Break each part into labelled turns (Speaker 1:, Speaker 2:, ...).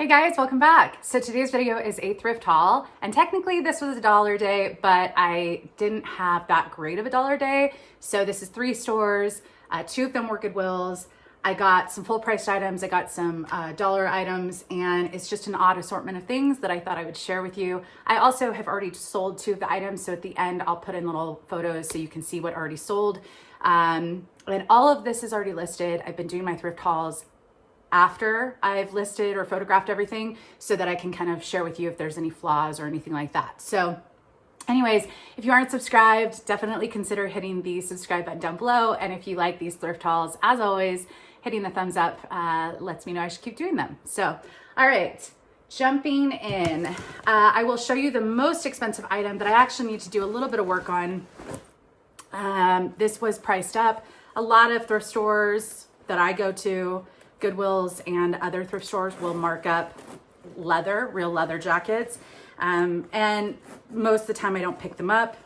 Speaker 1: Hey guys, welcome back. So today's video is a thrift haul, and technically this was a dollar day, but I didn't have that great of a dollar day. So this is 3 stores, 2 of them were Goodwills. I got some full priced items, I got some dollar items, and it's just an odd assortment of things that I thought I would share with you. I also have already sold 2 of the items, so at the end I'll put in little photos so you can see what already sold. And all of this is already listed. I've been doing my thrift hauls after I've listed or photographed everything so that I can kind of share with you if there's any flaws or anything like that. So anyways, if you aren't subscribed, definitely consider hitting the subscribe button down below. And if you like these thrift hauls, as always, hitting the thumbs up lets me know I should keep doing them. So, all right, jumping in. I will show you the most expensive item that I actually need to do a little bit of work on. This was priced up. A lot of thrift stores that I go to, Goodwills and other thrift stores, will mark up leather, real leather jackets. And most of the time I don't pick them up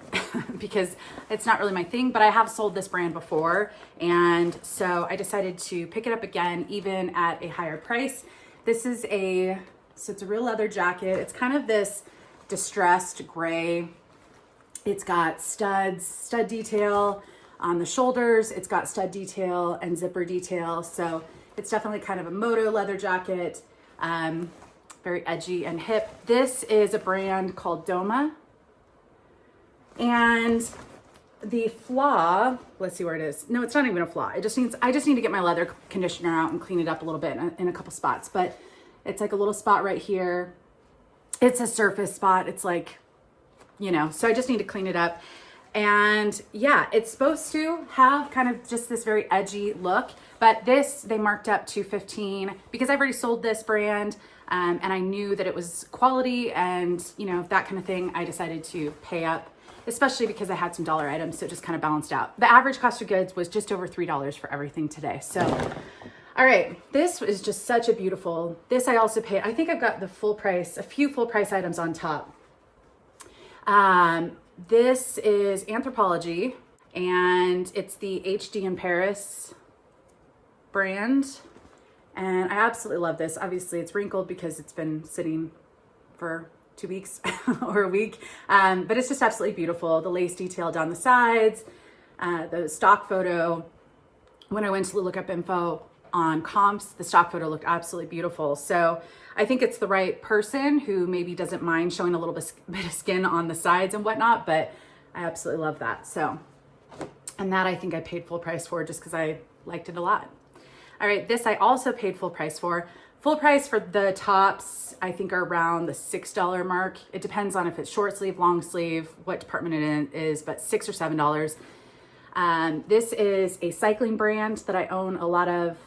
Speaker 1: because it's not really my thing, but I have sold this brand before. And so I decided to pick it up again, even at a higher price. This is it's a real leather jacket. It's kind of this distressed gray. It's got stud detail on the shoulders. It's got stud detail and zipper detail. So it's definitely kind of a moto leather jacket, very edgy and hip. This is a brand called Doma. And the flaw, let's see where it is. No, it's not even a flaw. I just need to get my leather conditioner out and clean it up a little bit in a couple spots. But it's like a little spot right here. It's a surface spot. It's like, so I just need to clean it up. And yeah, it's supposed to have kind of just this very edgy look, but this they marked up to $15 because I've already sold this brand, and I knew that it was quality and that kind of thing. I decided to pay up, especially because I had some dollar items, so it just kind of balanced out. The average cost of goods was just over $3 for everything today. So, all right, this is just such a beautiful. This I also paid. I think I've got the full price, a few full price items on top. This is Anthropologie, and it's the HD in Paris brand. And I absolutely love this. Obviously it's wrinkled because it's been sitting for 2 weeks or a week. But it's just absolutely beautiful. The lace detail down the sides, the stock photo. When I went to look up info on comps, the stock photo looked absolutely beautiful. So I think it's the right person who maybe doesn't mind showing a little bit of skin on the sides and whatnot, but I absolutely love that. So, and that I think I paid full price for just because I liked it a lot. All right, this I also paid full price for. Full price for the tops, I think are around the $6 mark. It depends on if it's short sleeve, long sleeve, what department it is, but $6 or $7. This is a cycling brand that I own a lot of.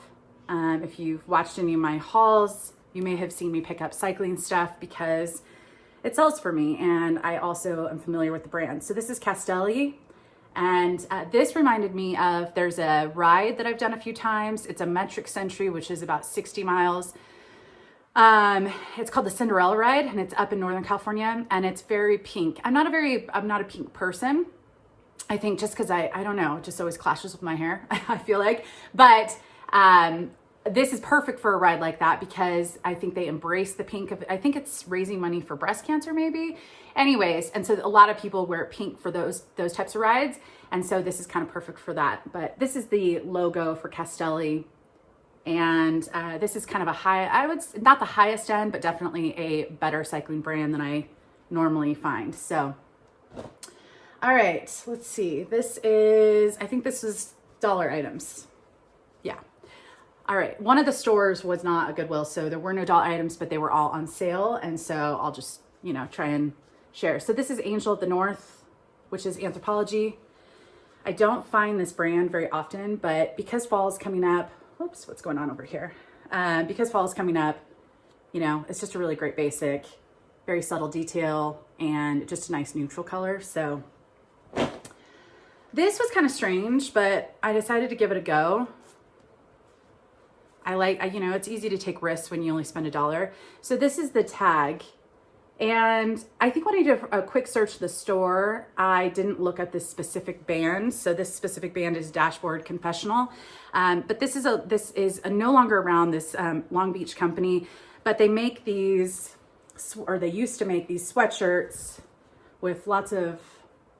Speaker 1: If you've watched any of my hauls, you may have seen me pick up cycling stuff because it sells for me, and I also am familiar with the brand. So this is Castelli, and this reminded me of, there's a ride that I've done a few times. It's a metric century, which is about 60 miles. It's called the Cinderella Ride, and it's up in Northern California, and it's very pink. I'm not a pink person. I think just because I don't know, it just always clashes with my hair, I feel like. But this is perfect for a ride like that because I think they embrace the pink of, I think it's raising money for breast cancer maybe. Anyways, and so a lot of people wear pink for those types of rides. And so this is kind of perfect for that. But this is the logo for Castelli. And this is kind of a not the highest end, but definitely a better cycling brand than I normally find. So, all right, let's see. I think this is dollar items. Yeah. All right, one of the stores was not a Goodwill, so there were no dollar items, but they were all on sale. And so I'll just, try and share. So this is Angel of the North, which is Anthropologie. I don't find this brand very often, but because fall is coming up, whoops, what's going on over here? Because fall is coming up, it's just a really great basic, very subtle detail, and just a nice neutral color. So this was kind of strange, but I decided to give it a go. It's easy to take risks when you only spend $1. So this is the tag. And I think when I did a quick search of the store, I didn't look at this specific band. So this specific band is Dashboard Confessional. But this is no longer around, this Long Beach company. But they make these, or they used to make these sweatshirts with lots of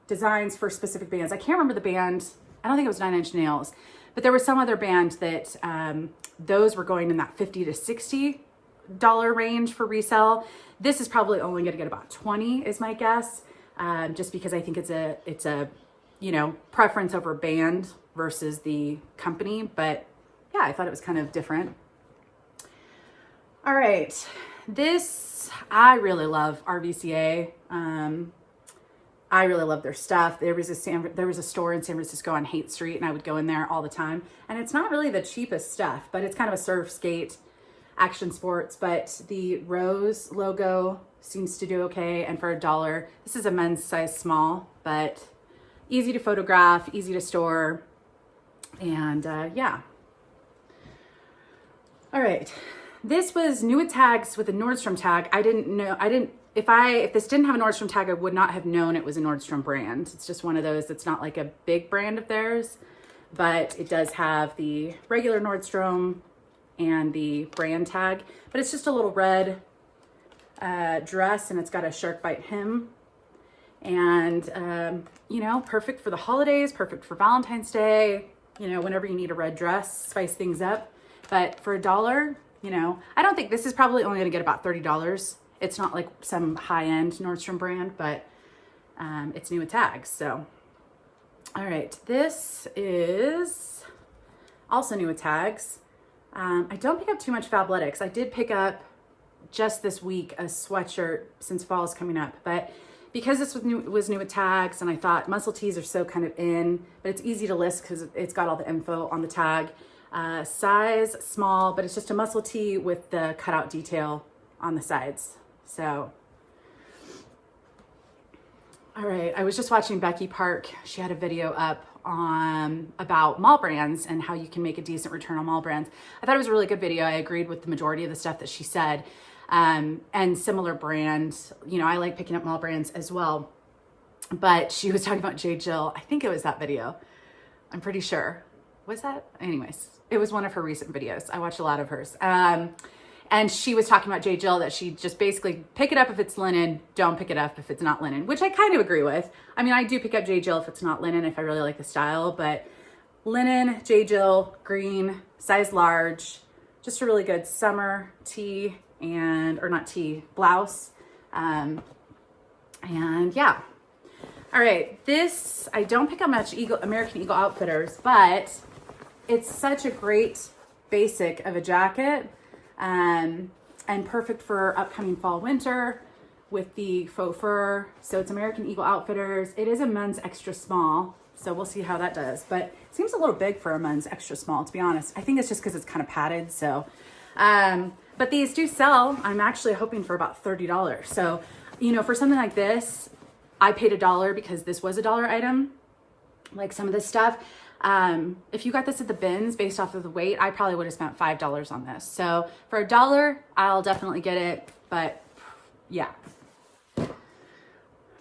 Speaker 1: designs for specific bands. I can't remember the band. I don't think it was Nine Inch Nails, but there was some other band that those were going in that $50 to $60 range for resale. This is probably only going to get about 20 is my guess, just because I think it's a you know, preference over band versus the company. But yeah, I thought it was kind of different. All right, this, I really love RVCA. I really love their stuff. There was a store in San Francisco on Haight Street, and I would go in there all the time. And it's not really the cheapest stuff, but it's kind of a surf, skate, action sports. But the Rose logo seems to do okay. And for $1, this is a men's size small, but easy to photograph, easy to store, and yeah. All right, this was new tags with a Nordstrom tag. If this didn't have a Nordstrom tag, I would not have known it was a Nordstrom brand. It's just one of those that's not like a big brand of theirs, but it does have the regular Nordstrom and the brand tag. But it's just a little red dress, and it's got a shark bite hem. And, you know, perfect for the holidays, perfect for Valentine's Day, you know, whenever you need a red dress, spice things up. But for $1, you know, I don't think this is probably only going to get about $30. It's not like some high-end Nordstrom brand, but it's new with tags. So, all right, this is also new with tags. I don't pick up too much Fabletics. I did pick up just this week a sweatshirt since fall is coming up, but because this was new with tags, and I thought muscle tees are so kind of in, but it's easy to list because it's got all the info on the tag. Size small, but it's just a muscle tee with the cutout detail on the sides. So, all right, I was just watching Becky Park. She had a video up on about mall brands and how you can make a decent return on mall brands. I thought it was a really good video. I agreed with the majority of the stuff that she said. And similar brands, you know, I like picking up mall brands as well. But she was talking about J. Jill. I think it was that video. I'm pretty sure. Was that? Anyways, it was one of her recent videos. I watch a lot of hers. And she was talking about J. Jill, that she just basically pick it up if it's linen, don't pick it up if it's not linen, which I kind of agree with. I mean, I do pick up J. Jill if it's not linen, if I really like the style, but linen, J. Jill, green, size large, just a really good summer tee or not tee, blouse. And yeah. All right, this, I don't pick up much American Eagle Outfitters, but it's such a great basic of a jacket. And perfect for upcoming fall winter with the faux fur. So it's American Eagle Outfitters. It is a men's extra small, so we'll see how that does, but it seems a little big for a men's extra small, to be honest. I think it's just because it's kind of padded. So but these do sell. I'm actually hoping for about $30. So, you know, for something like this, I paid $1 because this was a $1 item, like some of this stuff. If you got this at the bins based off of the weight, I probably would have spent $5 on this. So for $1, I'll definitely get it. But yeah,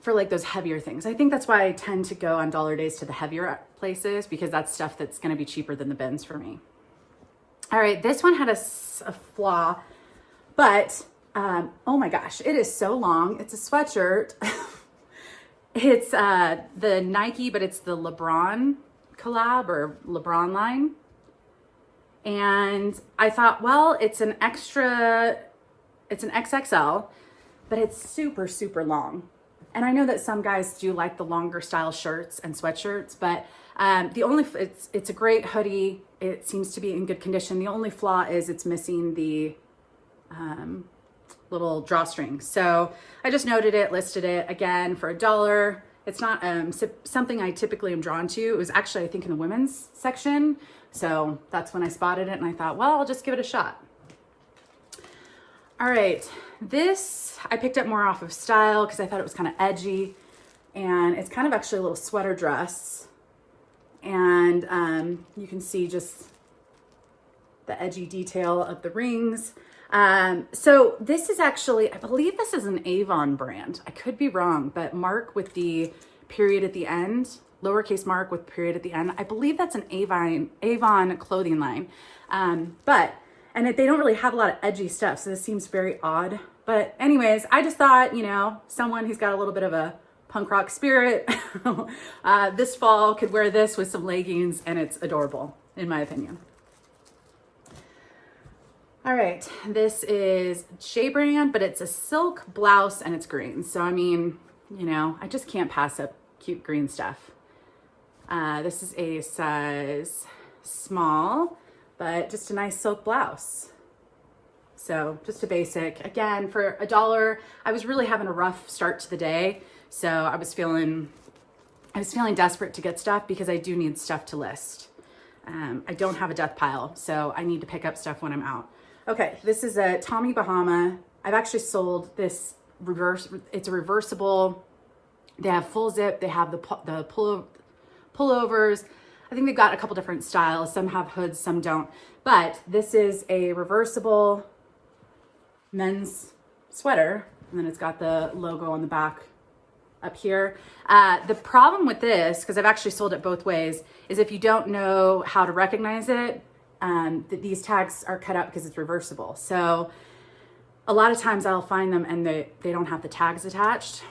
Speaker 1: for like those heavier things, I think that's why I tend to go on dollar days to the heavier places, because that's stuff that's going to be cheaper than the bins for me. All right, this one had a flaw, but oh my gosh, it is so long. It's a sweatshirt. It's the Nike, but it's the LeBron collab or LeBron line. And I thought, well, it's an XXL, but it's super, super long. And I know that some guys do like the longer style shirts and sweatshirts, but it's a great hoodie. It seems to be in good condition. The only flaw is it's missing the little drawstring. So I just noted it, listed it again for $1. It's not something I typically am drawn to. It was actually, I think, in the women's section. So that's when I spotted it and I thought, well, I'll just give it a shot. All right, this I picked up more off of style because I thought it was kind of edgy, and it's kind of actually a little sweater dress. And you can see just the edgy detail of the rings. So this is actually, I believe this is an Avon brand. I could be wrong, but Mark with the period at the end, lowercase Mark with period at the end. I believe that's an Avon clothing line. But And they don't really have a lot of edgy stuff, so this seems very odd. But anyways, I just thought, you know, someone who's got a little bit of a punk rock spirit this fall could wear this with some leggings, and it's adorable, in my opinion. All right, this is Shea brand, but it's a silk blouse and it's green. So, I mean, you know, I just can't pass up cute green stuff. This is a size small, but just a nice silk blouse. So just a basic, again, for $1. I was really having a rough start to the day. So I was feeling desperate to get stuff because I do need stuff to list. I don't have a death pile, so I need to pick up stuff when I'm out. Okay, this is a Tommy Bahama. I've actually sold this it's a reversible. They have full zip. They have the pullovers. I think they've got a couple different styles. Some have hoods, some don't. But this is a reversible men's sweater. And then it's got the logo on the back up here. The problem with this, because I've actually sold it both ways, is if you don't know how to recognize it, these tags are cut out because it's reversible. So a lot of times I'll find them and they don't have the tags attached.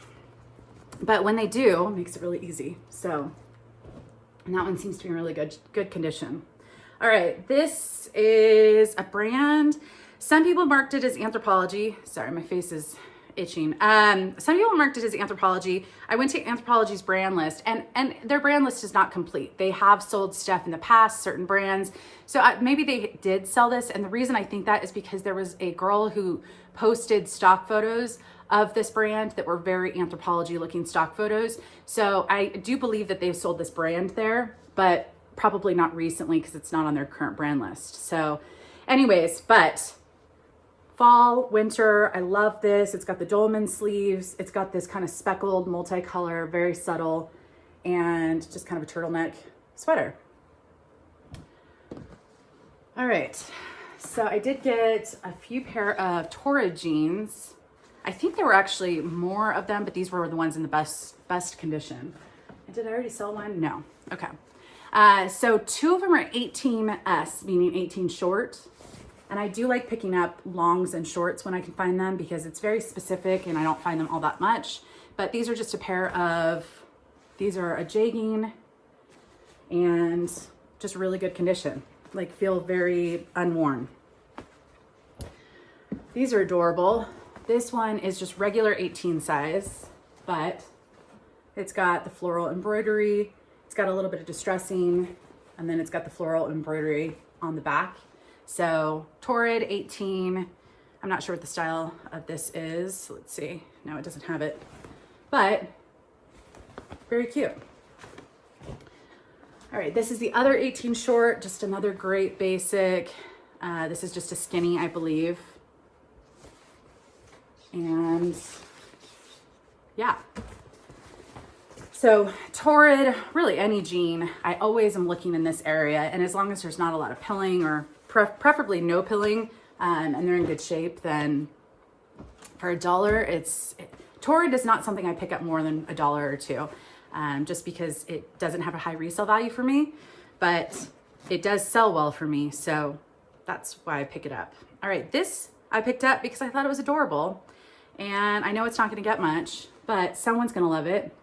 Speaker 1: But when they do, it makes it really easy. So, and that one seems to be in really good condition. All right, this is a brand. Some people marked it as Anthropologie. Sorry, my face is itching. Some people marked it as Anthropologie. I went to Anthropologie's brand list, and their brand list is not complete. They have sold stuff in the past, certain brands. So maybe they did sell this. And the reason I think that is because there was a girl who posted stock photos of this brand that were very Anthropologie looking stock photos. So I do believe that they've sold this brand there, but probably not recently because it's not on their current brand list. So anyways, but fall, winter, I love this. It's got the dolman sleeves. It's got this kind of speckled multicolor, very subtle, and just kind of a turtleneck sweater. All right, so I did get a few pair of Torrid jeans. I think there were actually more of them, but these were the ones in the best condition. Did I already sell one? No. Okay. So 2 of them are 18S, meaning 18 short. And I do like picking up longs and shorts when I can find them because it's very specific and I don't find them all that much. But these are just a pair of, these are a jegging and just really good condition. Like feel very unworn. These are adorable. This one is just regular 18 size, but it's got the floral embroidery. It's got a little bit of distressing, and then it's got the floral embroidery on the back. So Torrid 18. I'm not sure what the style of this is. Let's see. No, it doesn't have it, but very cute. All right, this is the other 18 short, just another great basic. This is just a skinny, I believe. And yeah. So Torrid, really any jean, I always am looking in this area, and as long as there's not a lot of pilling or preferably no pilling, and they're in good shape, then for $1, Torrid is not something I pick up more than $1 or $2, just because it doesn't have a high resale value for me, but it does sell well for me, so that's why I pick it up. All right, this I picked up because I thought it was adorable, and I know it's not gonna get much, but someone's gonna love it.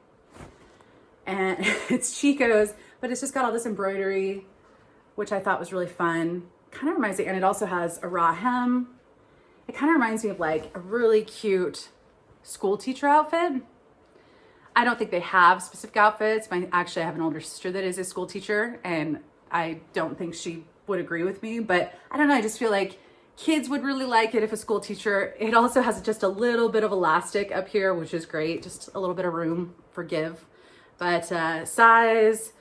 Speaker 1: And it's Chico's, but it's just got all this embroidery, which I thought was really fun. Kind of reminds me, and it also has a raw hem. It kind of reminds me of like a really cute school teacher outfit. I don't think they have specific outfits. Actually, I have an older sister that is a school teacher, and I don't think she would agree with me, but I don't know, I just feel like kids would really like it if a school teacher. It also has just a little bit of elastic up here, which is great. Just a little bit of room for give. But size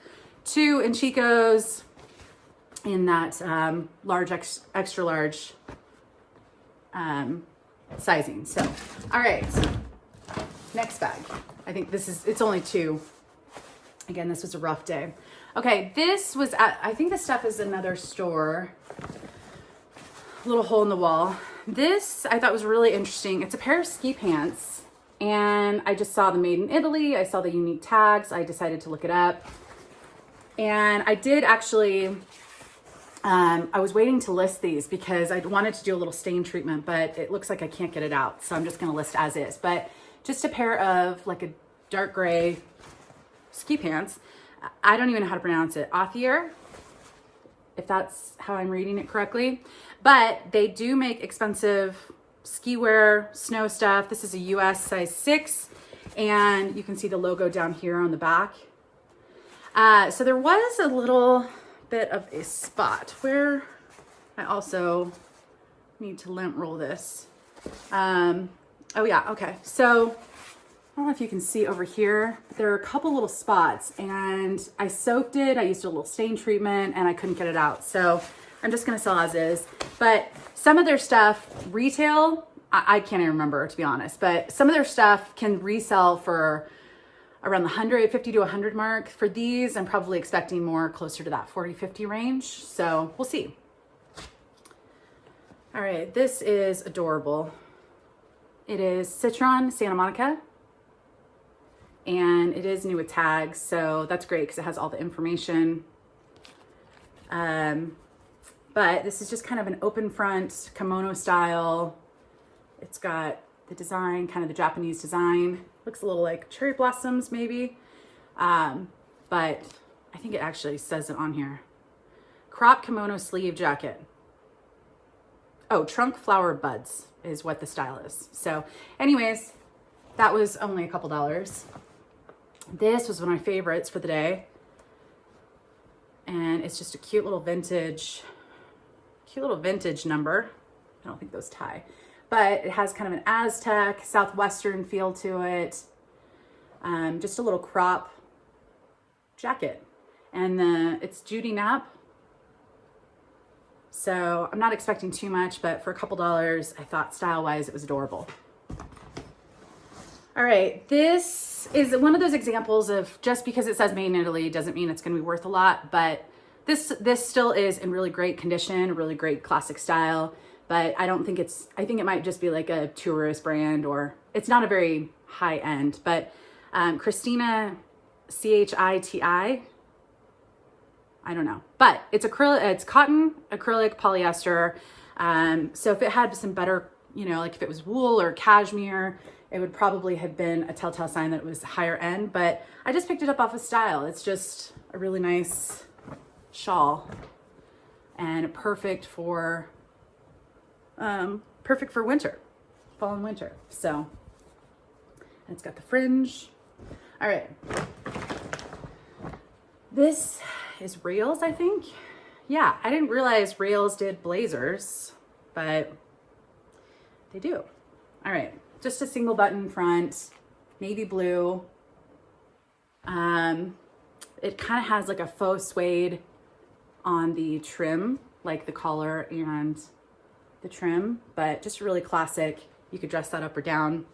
Speaker 1: 2 in Chico's in that large, extra large sizing. So, all right, next bag. I think it's only 2. Again, this was a rough day. Okay, this was I think this stuff is another store. Little hole in the wall. This I thought was really interesting. It's a pair of ski pants, and I just saw the made in Italy. I saw the unique tags. I decided to look it up, and I did actually I was waiting to list these because I wanted to do a little stain treatment, but it looks like I can't get it out. So I'm just going to list as is. But just a pair of like a dark gray ski pants. I don't even know how to pronounce it. Othier, if that's how I'm reading it correctly. But they do make expensive ski wear, snow stuff. This is a US size 6. And you can see the logo down here on the back. So there was a little bit of a spot where I also need to lint roll this. Oh yeah, okay. So I don't know if you can see over here, there are a couple little spots and I soaked it. I used a little stain treatment and I couldn't get it out. So I'm just gonna sell as is. But some of their stuff retail, I can't even remember to be honest, but some of their stuff can resell for around the 150 to 100 mark. For these, I'm probably expecting more closer to that 40, 50 range. So we'll see. All right, this is adorable. It is Citron Santa Monica. And it is new with tags, so that's great because it has all the information. But this is just kind of an open front kimono style. It's got the design, kind of the Japanese design. Looks a little like cherry blossoms maybe. But I think it actually says it on here. Crop kimono sleeve jacket. Oh, trunk flower buds is what the style is. So anyways, that was only a couple dollars. This was one of my favorites for the day. And it's just a cute little vintage number. I don't think those tie. But it has kind of an Aztec, Southwestern feel to it. Just a little crop jacket. And it's Judy Knapp. So I'm not expecting too much, but for a couple dollars, I thought style-wise it was adorable. All right, this is one of those examples of just because it says made in Italy doesn't mean it's gonna be worth a lot, but this still is in really great condition, really great classic style, but I don't think I think it might just be like a tourist brand, or it's not a very high end, but Christina, Chiti, I don't know, but it's acrylic, it's cotton, acrylic, polyester. So if it had some better, you know, like if it was wool or cashmere, it would probably have been a telltale sign that it was higher end, but I just picked it up off of Style. It's just a really nice shawl and perfect for winter, fall and winter. So, and it's got the fringe. All right. This is Rails, I think. Yeah, I didn't realize Rails did blazers, but they do. All right. Just a single button front, navy blue. It kind of has like a faux suede on the trim, like the collar and the trim, but just really classic. You could dress that up or down.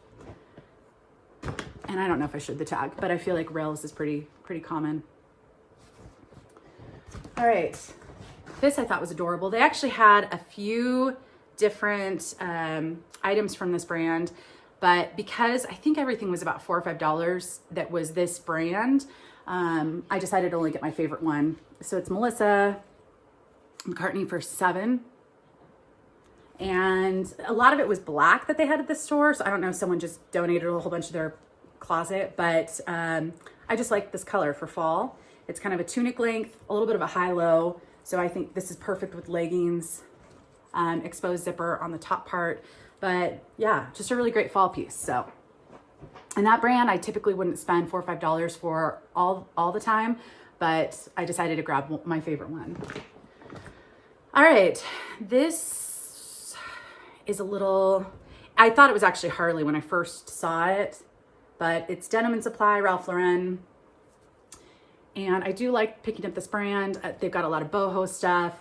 Speaker 1: And I don't know if I showed the tag, but I feel like Rails is pretty common. All right, this I thought was adorable. They actually had a few different items from this brand, but because I think everything was about $4 or $5 that was this brand, I decided to only get my favorite one. So it's Melissa McCartney for $7. And a lot of it was black that they had at the store. So I don't know if someone just donated a whole bunch of their closet, but I just like this color for fall. It's kind of a tunic length, a little bit of a high-low. So I think this is perfect with leggings, exposed zipper on the top part. But yeah, just a really great fall piece. So, and that brand, I typically wouldn't spend $4 or $5 for all the time, but I decided to grab my favorite one. All right, this is a little, I thought it was actually Harley when I first saw it, but it's Denim & Supply, Ralph Lauren. And I do like picking up this brand. They've got a lot of boho stuff.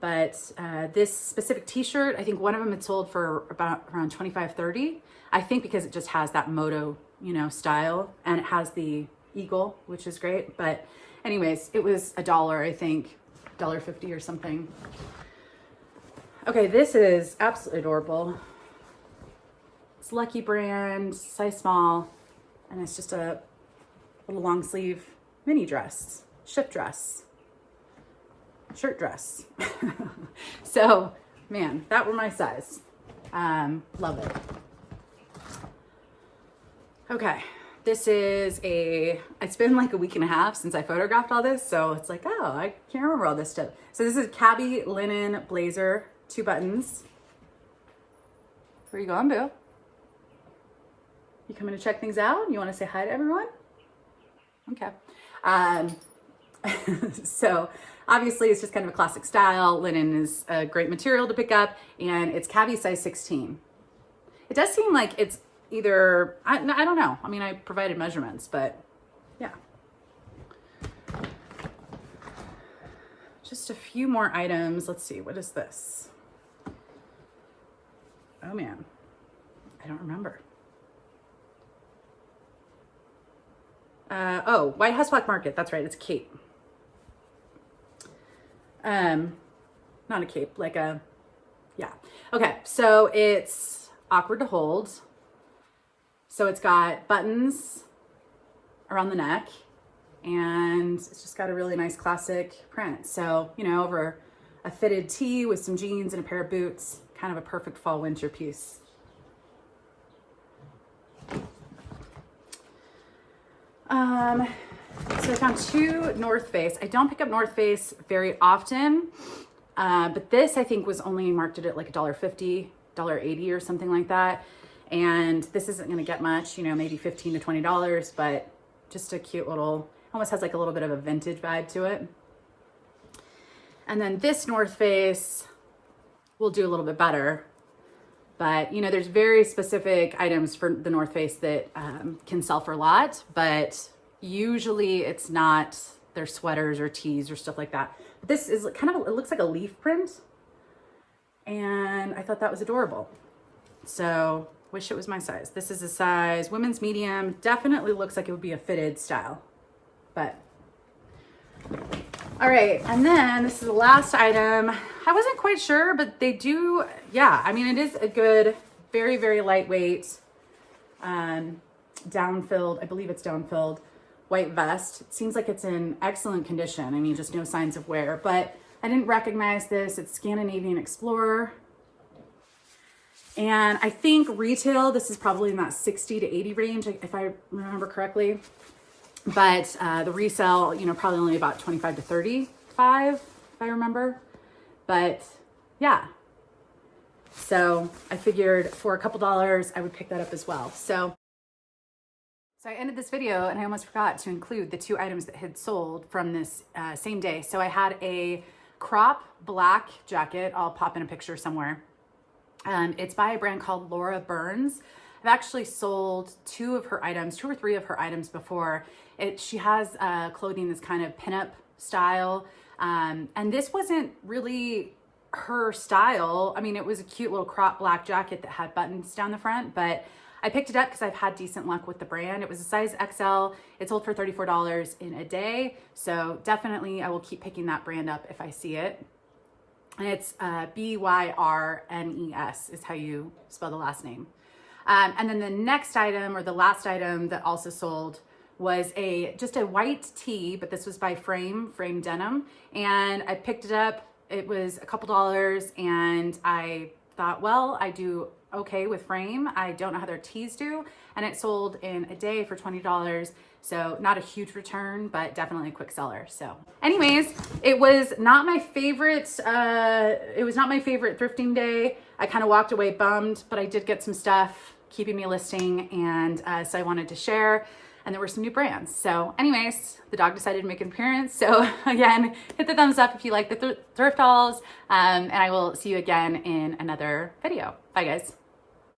Speaker 1: But this specific t-shirt, I think one of them had sold for about around $25, $30. I think because it just has that moto, you know, style, and it has the eagle, which is great. But anyways, it was $1, I think, $1.50 or something. Okay, this is absolutely adorable. It's Lucky brand, size small, and it's just a little long sleeve mini dress, shift dress. shirt dress. So, man, that were my size. Love it. Okay, this is it's been like a week and a half since I photographed all this, so it's like, oh, I can't remember all this stuff. So this is Cabby linen blazer, 2 buttons. Where you going, boo? You coming to check things out? You want to say hi to everyone? Okay. So obviously it's just kind of a classic style. Linen is a great material to pick up, and it's Cabby size 16. It does seem like it's either, I don't know. I mean, I provided measurements, but yeah. Just a few more items. Let's see, what is this? Oh man, I don't remember. Oh, White House Black Market. That's right, it's a cape. Not a cape, like a, yeah. Okay, so it's awkward to hold. So it's got buttons around the neck, and it's just got a really nice classic print. So, you know, over a fitted tee with some jeans and a pair of boots, kind of a perfect fall winter piece. So I found 2 North Face. I don't pick up North Face very often, but this I think was only marketed at like $1.50, $1.80 or something like that. And this isn't going to get much, you know, maybe $15 to $20, but just a cute little, almost has like a little bit of a vintage vibe to it. And then this North Face will do a little bit better. But, you know, there's very specific items for the North Face that can sell for a lot, but usually it's not their sweaters or tees or stuff like that. This is kind of, it looks like a leaf print, and I thought that was adorable. So, wish it was my size. This is a size women's medium. Definitely looks like it would be a fitted style, but all right. And then this is the last item. I wasn't quite sure, but they do, yeah, I mean, it is a good, very, very lightweight, down-filled, I believe it's down-filled white vest. It seems like it's in excellent condition. I mean, just no signs of wear, but I didn't recognize this. It's Scandinavian Explorer. And I think retail, this is probably in that 60 to 80 range, if I remember correctly. But the resale, you know, probably only about 25 to 35, if I remember. But yeah. So I figured for a couple dollars, I would pick that up as well. So I ended this video and I almost forgot to include the 2 items that had sold from this same day. So I had a crop black jacket. I'll pop in a picture somewhere. It's by a brand called Laura Burns. I've actually sold 2 or 3 of her items before. She has clothing that's kind of pinup style. And this wasn't really her style. I mean, it was a cute little crop black jacket that had buttons down the front, but I picked it up because I've had decent luck with the brand. It was a size XL. It sold for $34 in a day. So definitely I will keep picking that brand up if I see it. And it's Byrnes is how you spell the last name. And then the next item, or the last item that also sold, was just a white tee, but this was by Frame Denim. And I picked it up. It was a couple dollars, and I thought, well, I do okay with Frame. I don't know how their tees do. And it sold in a day for $20. So not a huge return, but definitely a quick seller. So anyways, it was not my favorite, thrifting day. I kind of walked away bummed, but I did get some stuff keeping me listing, and so I wanted to share. And there were some new brands. So anyways, the dog decided to make an appearance. So again, hit the thumbs up if you like the thrift hauls, and I will see you again in another video. Bye guys.